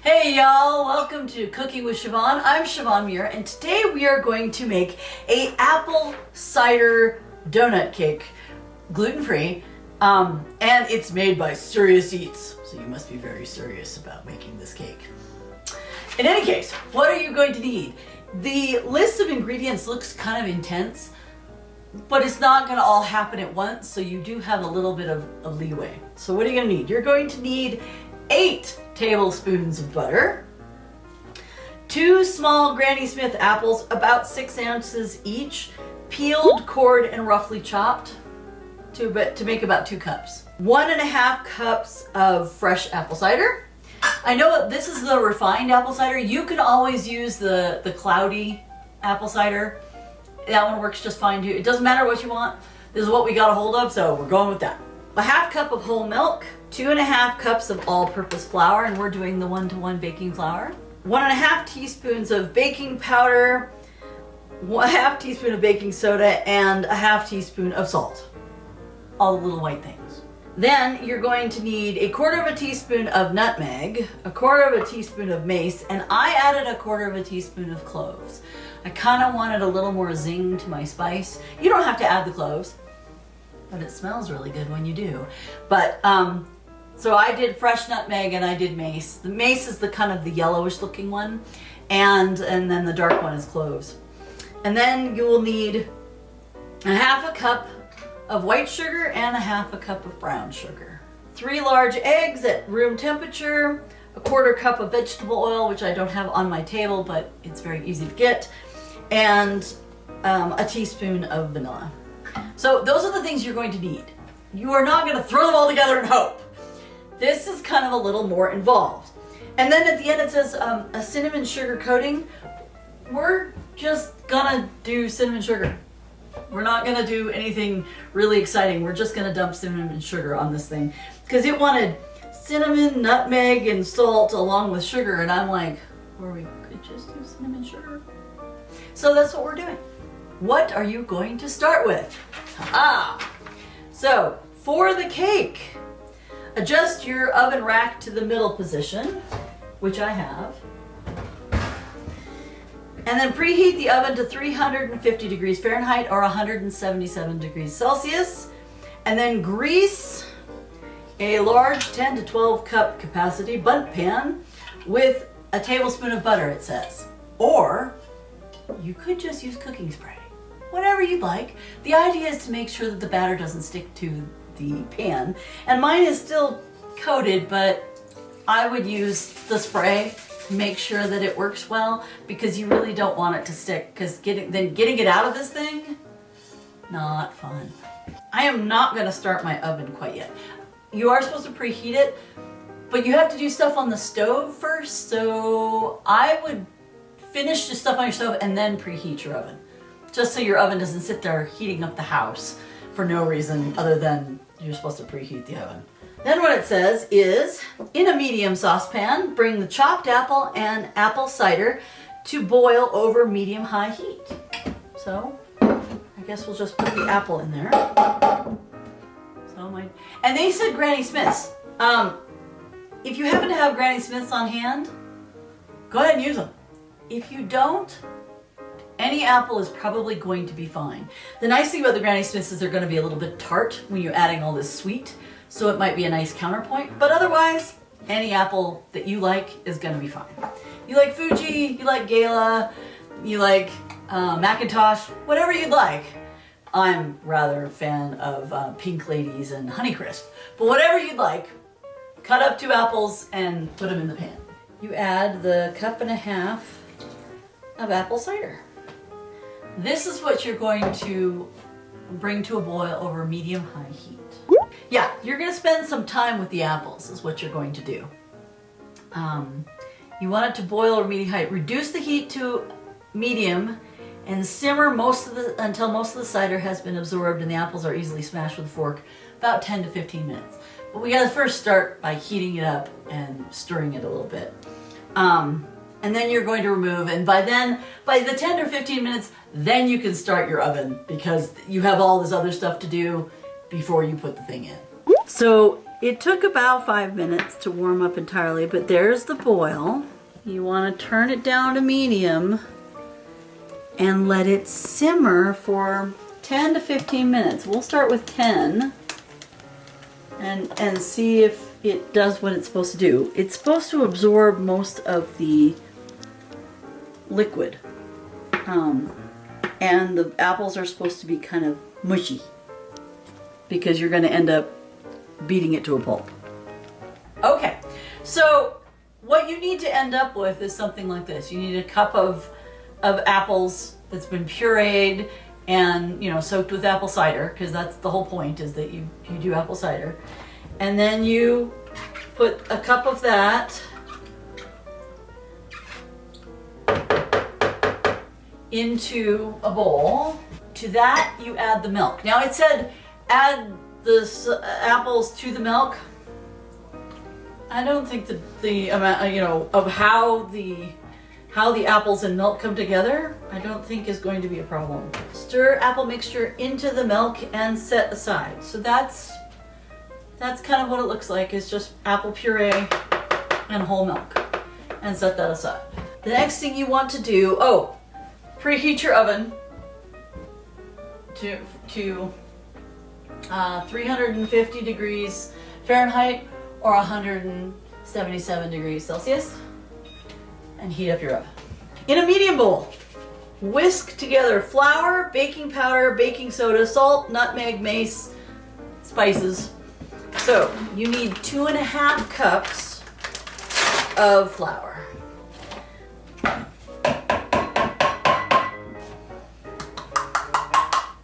Hey y'all, welcome to Cooking with Siobhan. I'm Siobhan Muir, and today we are going to make a apple cider donut cake, gluten-free, and it's made by Serious Eats, so you must be very serious about making this cake. In any case, what are you going to need? The list of ingredients looks kind of intense, but it's not going to all happen at once, so you do have a little bit of leeway. So what are you going to need? You're going to need 8 tablespoons of butter, 2 small Granny Smith apples, about 6 ounces each, peeled, cored, and roughly chopped to make about 2 cups. 1.5 cups of fresh apple cider. I know this is the refined apple cider. You can always use the cloudy apple cider. That one works just fine too. It doesn't matter what you want. This is what we got a hold of, so we're going with that. 1/2 cup of whole milk, 2.5 cups of all-purpose flour, and we're doing the 1-to-1 baking flour. 1.5 teaspoons of baking powder, 1/2 teaspoon of baking soda, and 1/2 teaspoon of salt. All the little white things. Then you're going to need 1/4 teaspoon of nutmeg, 1/4 teaspoon of mace, and I added 1/4 teaspoon of cloves. I kind of wanted a little more zing to my spice. You don't have to add the cloves, but it smells really good when you do. But so I did fresh nutmeg and I did mace. The mace is the kind of the yellowish looking one, and then the dark one is cloves. And then you will need 1/2 cup of white sugar and 1/2 cup of brown sugar. 3 large eggs at room temperature, 1/4 cup of vegetable oil, which I don't have on my table, but it's very easy to get, and a teaspoon of vanilla. So those are the things you're going to need. You are not going to throw them all together and hope. This is kind of a little more involved. And then at the end it says a cinnamon sugar coating. We're just gonna do cinnamon sugar. We're not gonna do anything really exciting. We're just gonna dump cinnamon sugar on this thing because it wanted cinnamon, nutmeg, and salt along with sugar, and I'm like, or we could just do cinnamon sugar. So that's what we're doing. What are you going to start with? So for the cake, adjust your oven rack to the middle position, which I have. And then preheat the oven to 350 degrees Fahrenheit or 177 degrees Celsius. And then grease a large 10 to 12 cup capacity Bundt pan with a tablespoon of butter, it says. Or you could just use cooking spray. Whatever you'd like. The idea is to make sure that the batter doesn't stick to the pan. And mine is still coated, but I would use the spray to make sure that it works well, because you really don't want it to stick, because getting it out of this thing, not fun. I am not going to start my oven quite yet. You are supposed to preheat it, but you have to do stuff on the stove first, so I would finish the stuff on your stove and then preheat your oven, just so your oven doesn't sit there heating up the house for no reason other than you're supposed to preheat the oven. Then what it says is, in a medium saucepan, bring the chopped apple and apple cider to boil over medium-high heat. So I guess we'll just put the apple in there. And they said Granny Smiths. If you happen to have Granny Smiths on hand, go ahead and use them. If you don't, any apple is probably going to be fine. The nice thing about the Granny Smiths is they're going to be a little bit tart when you're adding all this sweet, so it might be a nice counterpoint, but otherwise, any apple that you like is going to be fine. You like Fuji, you like Gala, you like Macintosh, whatever you'd like. I'm rather a fan of Pink Ladies and Honeycrisp, but whatever you'd like, cut up 2 apples and put them in the pan. You add the 1.5 cups of apple cider. This is what you're going to bring to a boil over medium-high heat. Yeah, you're going to spend some time with the apples is what you're going to do. You want it to boil over medium height. Reduce the heat to medium and simmer until most of the cider has been absorbed and the apples are easily smashed with a fork, about 10 to 15 minutes. But we got to first start by heating it up and stirring it a little bit. And then you're going to remove, and by the 10 or 15 minutes, then you can start your oven, because you have all this other stuff to do before you put the thing in. So It took about 5 minutes to warm up entirely, but there's the boil. You want to turn it down to medium and let it simmer for 10 to 15 minutes. We'll start with 10 and see if it does what it's supposed to do. It's supposed to absorb most of the liquid. And the apples are supposed to be kind of mushy because you're going to end up beating it to a pulp. Okay, so what you need to end up with is something like this. You need a cup of apples that's been pureed and, you know, soaked with apple cider, because that's the whole point, is that you do apple cider. And then you put a cup of that into a bowl. To that you add the milk. Now it said add the apples to the milk. I don't think that the amount, you know, of how the apples and milk come together, I don't think is going to be a problem. Stir apple mixture into the milk and set aside. So that's kind of what it looks like. It's just apple puree and whole milk, and set that aside. The next thing you want to do, preheat your oven to 350 degrees Fahrenheit or 177 degrees Celsius, and heat up your oven. In a medium bowl, whisk together flour, baking powder, baking soda, salt, nutmeg, mace, spices. So you need 2.5 cups of flour.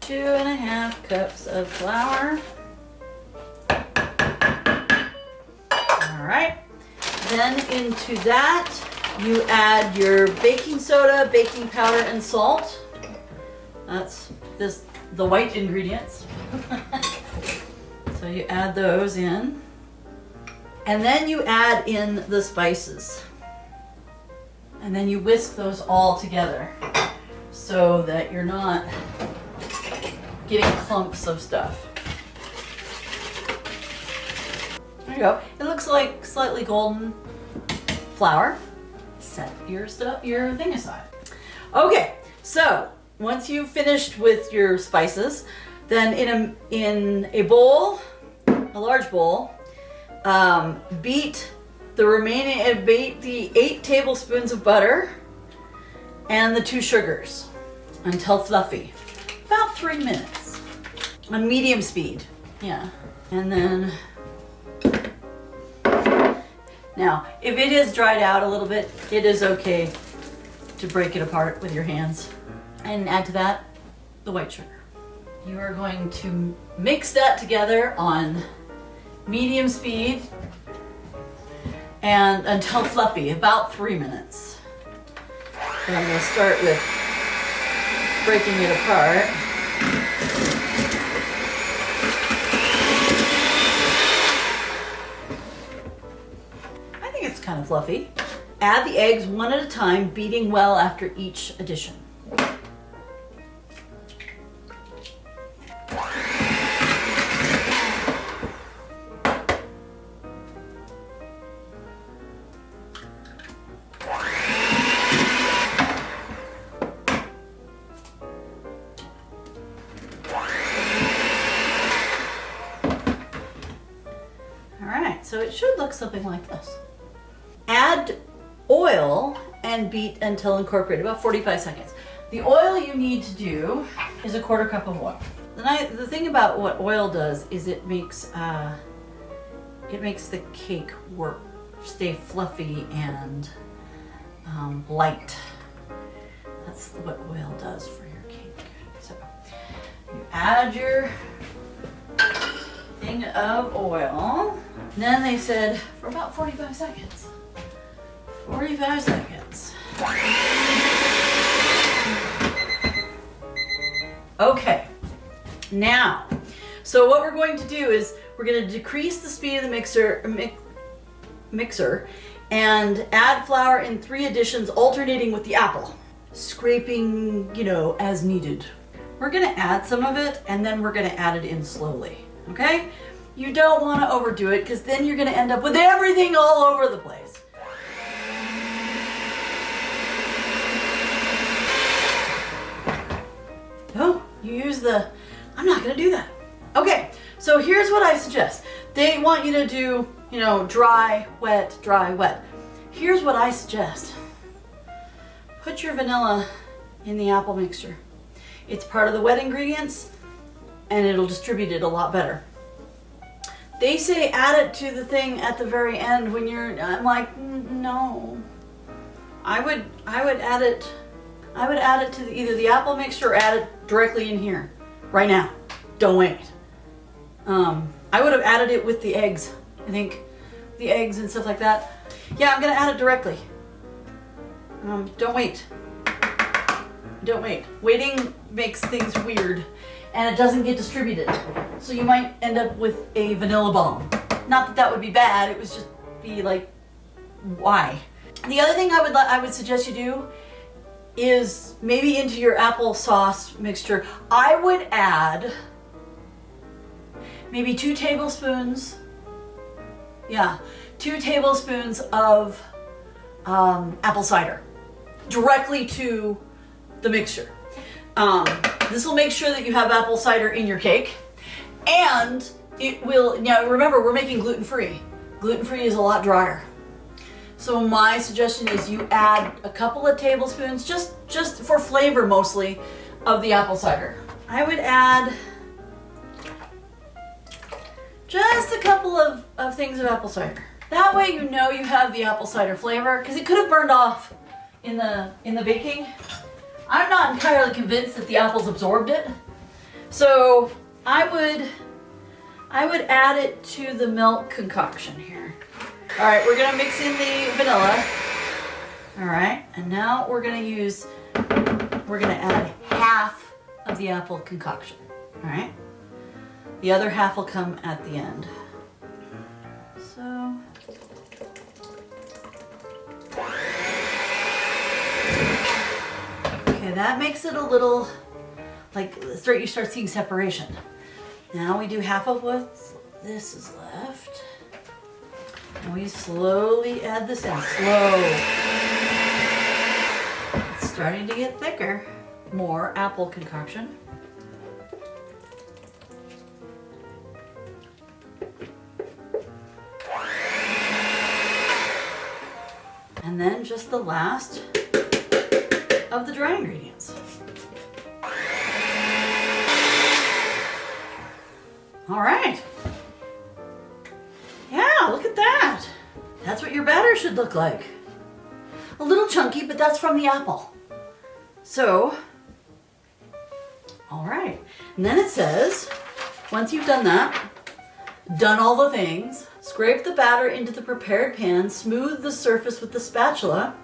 2.5 cups of flour. All right. Then into that, you add your baking soda, baking powder, and salt. That's the white ingredients. So you add those in. And then you add in the spices. And then you whisk those all together so that you're not getting clumps of stuff. There you go. It looks like slightly golden flour. Set your thing aside. Okay, so once you've finished with your spices, then in a bowl, a large bowl, beat the 8 tablespoons of butter and the 2 sugars until fluffy. About 3 minutes on medium speed. Yeah. And then, now, if it has dried out a little bit, it is okay to break it apart with your hands and add to that the white sugar. You are going to mix that together on medium speed and until fluffy, about 3 minutes. And I'm going to start with breaking it apart. I think it's kind of fluffy. Add the eggs one at a time, beating well after each addition. So it should look something like this. Add oil and beat until incorporated, about 45 seconds. The oil you need to do is a 1/4 cup of oil. The thing about what oil does is it makes the cake stay fluffy and light. That's what oil does for your cake. So you add your thing of oil. Then they said for about 45 seconds. 45 seconds. Okay, now, so what we're going to do is we're going to decrease the speed of the mixer and add flour in 3 additions, alternating with the apple, scraping, as needed. We're going to add some of it and then we're going to add it in slowly, okay? You don't want to overdo it because then you're going to end up with everything all over the place. Oh, you use the, I'm not going to do that. Okay, so here's what I suggest. They want you to do, you know, dry, wet, dry, wet. Here's what I suggest. Put your vanilla in the apple mixture. It's part of the wet ingredients and it'll distribute it a lot better. They say add it to the thing at the very end when you're, I'm like, no. I would add it to either the apple mixture or add it directly in here, right now. Don't wait. I would have added it with the eggs. I think the eggs and stuff like that. Yeah, I'm gonna add it directly. Don't wait. Don't wait. Waiting makes things weird and it doesn't get distributed. So you might end up with a vanilla bomb. Not that that would be bad, it would just be like, why? The other thing I would suggest you do is maybe into your applesauce mixture, I would add maybe 2 tablespoons, yeah, 2 tablespoons of apple cider directly to the mixture. This will make sure that you have apple cider in your cake, and it will, now remember we're making gluten-free. Gluten-free is a lot drier. So my suggestion is you add a couple of tablespoons, just for flavor mostly, of the apple cider. I would add just a couple of things of apple cider. That way you know you have the apple cider flavor, because it could have burned off in the baking. I'm not entirely convinced that the apples absorbed it. So I would add it to the milk concoction here. All right, we're gonna mix in the vanilla. All right, and now we're gonna add half of the apple concoction. All right, the other half will come at the end. So. Okay, that makes it a little, like, you start seeing separation. Now we do half of what this is left. And we slowly add this in, slow. It's starting to get thicker. More apple concoction. And then just the last of the dry ingredients. All right. Yeah, look at that. That's what your batter should look like. A little chunky, but that's from the apple. So, all right. And then it says, once you've done that, done all the things, scrape the batter into the prepared pan, smooth the surface with the spatula,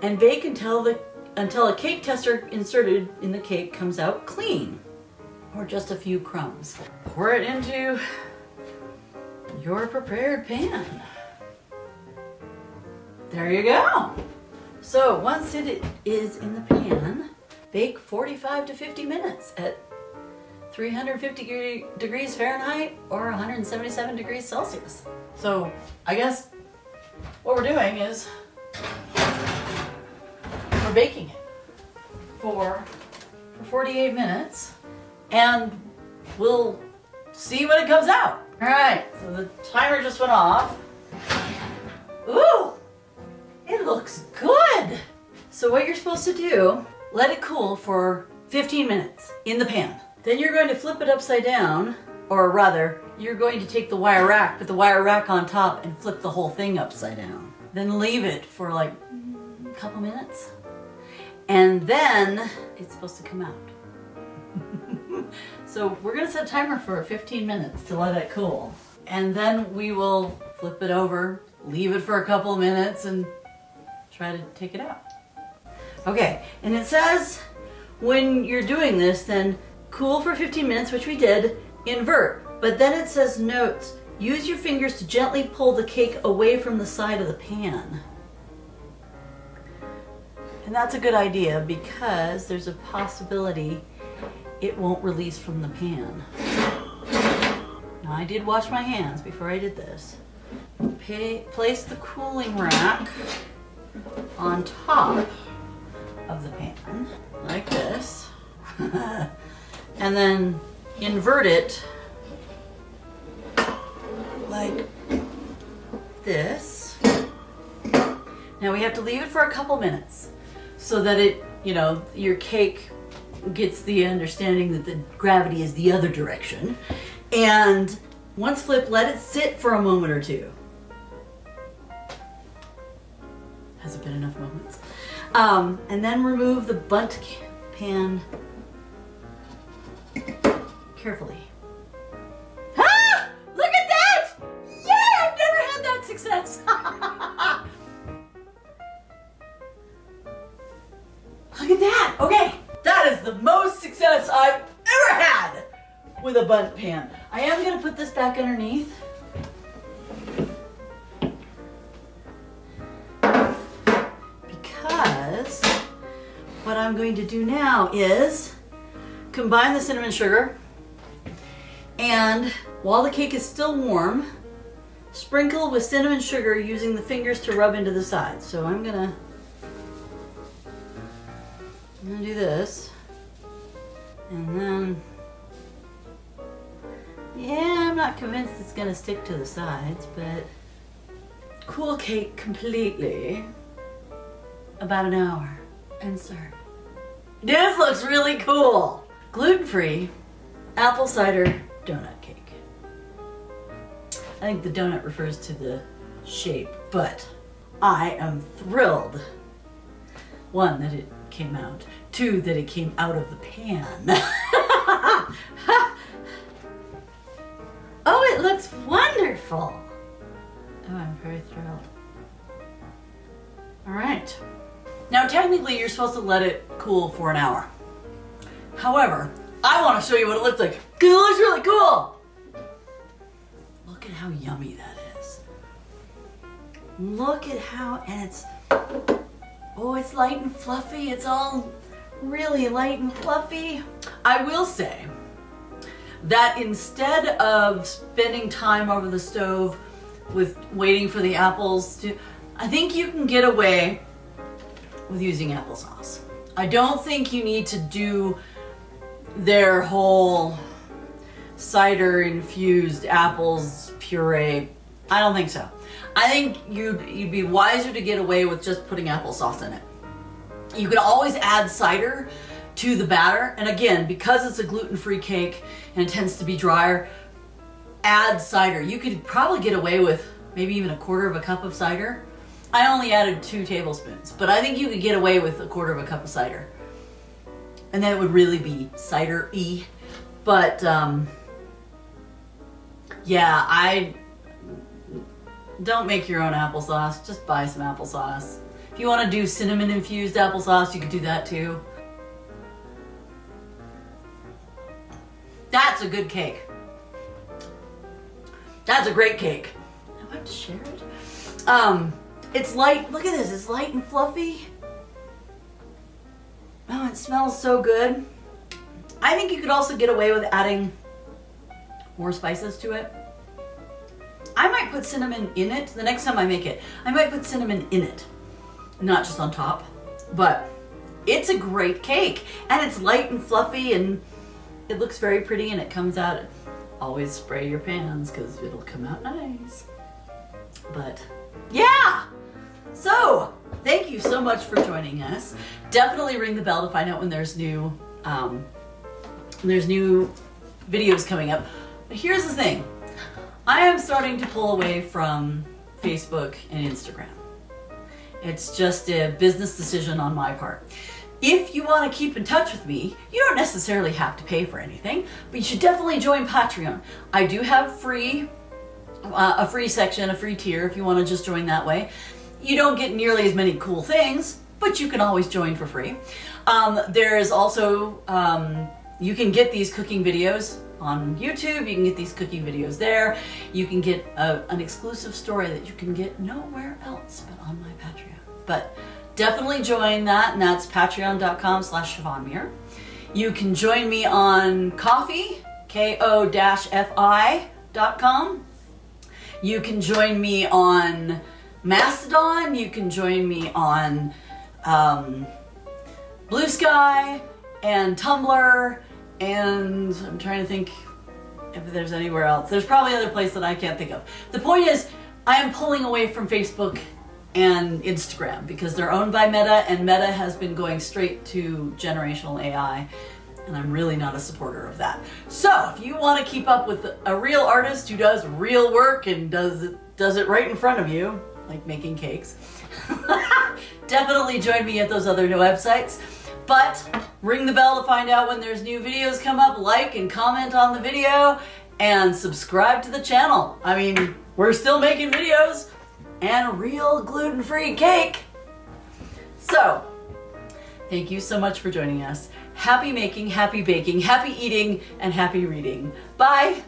and bake until a cake tester inserted in the cake comes out clean, or just a few crumbs. Pour it into your prepared pan. There you go. So once it is in the pan, bake 45 to 50 minutes at 350 degrees Fahrenheit or 177 degrees Celsius. So I guess what we're doing is we're baking it for 48 minutes and we'll see when it comes out. All right, so the timer just went off. Ooh, it looks good. So what you're supposed to do, let it cool for 15 minutes in the pan. Then you're going to flip it upside down, or rather, you're going to take the wire rack, put the wire rack on top and flip the whole thing upside down. Then leave it for like a couple minutes. And then it's supposed to come out. So we're gonna set a timer for 15 minutes to let it cool. And then we will flip it over, leave it for a couple of minutes and try to take it out. Okay, and it says when you're doing this, then cool for 15 minutes, which we did, invert. But then it says notes, use your fingers to gently pull the cake away from the side of the pan. And that's a good idea because there's a possibility it won't release from the pan. Now I did wash my hands before I did this. Place the cooling rack on top of the pan, like this. And then invert it like this. Now we have to leave it for a couple minutes so that it, you know, your cake gets the understanding that the gravity is the other direction. And once flipped, let it sit for a moment or two. Has it been enough moments? And then remove the Bundt pan carefully. Ah! Look at that! Yay! I've never had that success. Look at that. Okay, that is the most success I've ever had with a Bundt pan. I am going to put this back underneath. Because what I'm going to do now is combine the cinnamon sugar, and while the cake is still warm, sprinkle with cinnamon sugar using the fingers to rub into the sides. So I'm gonna do this, and then, yeah, I'm not convinced it's gonna stick to the sides, but cool cake completely, about an hour, and serve. This looks really cool. Gluten-free apple cider donut cake. I think the donut refers to the shape, but I am thrilled. One, that it came out. Two, that it came out of the pan. Oh, it looks wonderful. Oh, I'm very thrilled. All right. Now, technically, you're supposed to let it cool for an hour. However, I want to show you what it looks like because it looks really cool. Look at how yummy that is. Look at how, and it's, oh, it's light and fluffy. It's all really light and fluffy. I will say that instead of spending time over the stove with waiting for the apples to, I think you can get away with using applesauce. I don't think you need to do their whole cider infused apples puree. I don't think so. I think you'd be wiser to get away with just putting applesauce in it. You can always add cider to the batter, and again, because it's a gluten-free cake and it tends to be drier, add cider. You could probably get away with maybe even 1/4 cup of cider. I only added 2 tablespoons, but I think you could get away with 1/4 cup of cider. And then it would really be cider-y. But yeah, I don't make your own applesauce. Just buy some applesauce. If you want to do cinnamon infused applesauce, you could do that too. That's a good cake. That's a great cake. Do I have to share it? It's light, look at this, it's light and fluffy. Oh, it smells so good. I think you could also get away with adding more spices to it. I might put cinnamon in it the next time I make it. I might put cinnamon in it, not just on top, but it's a great cake and it's light and fluffy and it looks very pretty and it comes out. Always spray your pans because it'll come out nice. But yeah, so thank you so much for joining us. Definitely ring the bell to find out when there's new videos coming up. But here's the thing. I am starting to pull away from Facebook and Instagram. It's just a business decision on my part. If you want to keep in touch with me, you don't necessarily have to pay for anything, but you should definitely join Patreon. I do have a free section, a free tier if you want to just join that way. You don't get nearly as many cool things, but you can always join for free. There is also, you can get these cooking videos on YouTube. You can get these cooking videos there. You can get an exclusive story that you can get nowhere else but on my Patreon. But definitely join that, and that's patreon.com/Siobhan Muir. You can join me on Ko-fi, Ko-fi, bundt.com. You can join me on Mastodon. You can join me on Blue Sky and Tumblr, and I'm trying to think if there's anywhere else. There's probably other place that I can't think of. The point is, I am pulling away from Facebook and Instagram because they're owned by Meta, and Meta has been going straight to generational AI, and I'm really not a supporter of that. So if you want to keep up with a real artist who does real work and does it right in front of you, like making cakes, definitely join me at those other websites. But ring the bell to find out when there's new videos come up, like and comment on the video, and subscribe to the channel. I mean, we're still making videos and real gluten-free cake. So, thank you so much for joining us. Happy making, happy baking, happy eating, and happy reading. Bye.